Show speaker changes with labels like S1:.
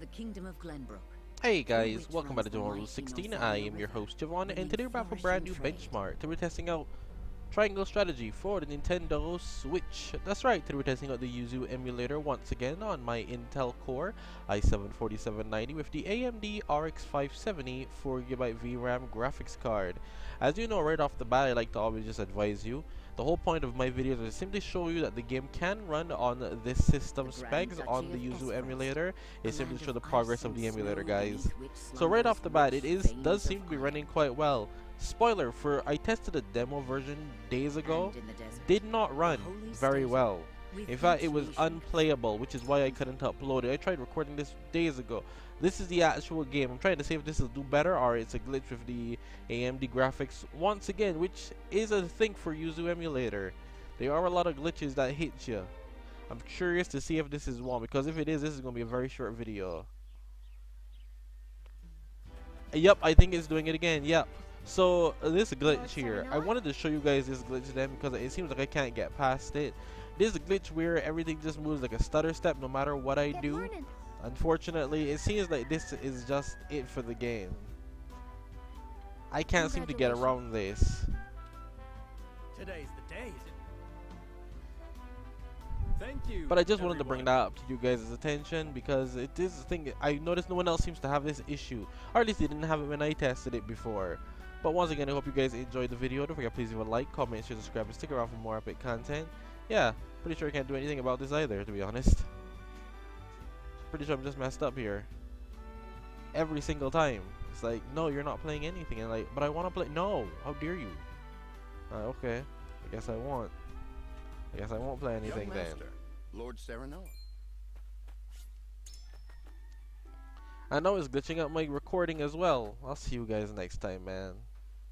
S1: the kingdom of Glenbrook.
S2: Hey guys, welcome back to Triangle 16. I am your host Javon, and today we're back for a brand new benchmark. Today we're testing out Triangle Strategy for the Nintendo Switch. That's right, today we're testing out the YUZU emulator once again on my Intel Core i7-4790 with the AMD RX-570 4GB VRAM graphics card. As you know, right off the bat, I like to always just advise you. The whole point of my videos is simply show you that the game can run on this system specs on the YUZU emulator. It's simply to show the progress of the emulator, guys. So right off the bat, does seem to be running quite well. Spoiler, I tested a demo version days ago, did not run very well. In fact, it was unplayable, which is why I couldn't upload it. I tried recording this days ago. This is the actual game. I'm trying to see if this will do better or it's a glitch with the AMD graphics once again, which is a thing for YUZU emulator. There are a lot of glitches that hit you. I'm curious to see if this is one, because if it is, this is going to be a very short video. Yep, I think it's doing it again. Yep. So this glitch here, I wanted to show you guys this glitch then because it seems like I can't get past it. This glitch where everything just moves like a stutter step no matter what I do. Unfortunately, it seems like this is just it for the game. I can't seem to get around this.
S3: Today's the day, is it? Thank you.
S2: But I just wanted to bring that up to you guys' attention because it is a thing. I noticed no one else seems to have this issue, or at least they didn't have it when I tested it before. But once again, I hope you guys enjoyed the video. Don't forget, please leave a like, comment, share, subscribe, and stick around for more epic content. Yeah, pretty sure I can't do anything about this either, to be honest. Pretty sure I'm just messed up here. Every single time. It's like, no, you're not playing anything. And like, but I want to play. No, how dare you? Okay, I guess I won't. I guess I won't play anything then.
S4: Lord Serenoa.
S2: I know it's glitching up my recording as well. I'll see you guys next time, man.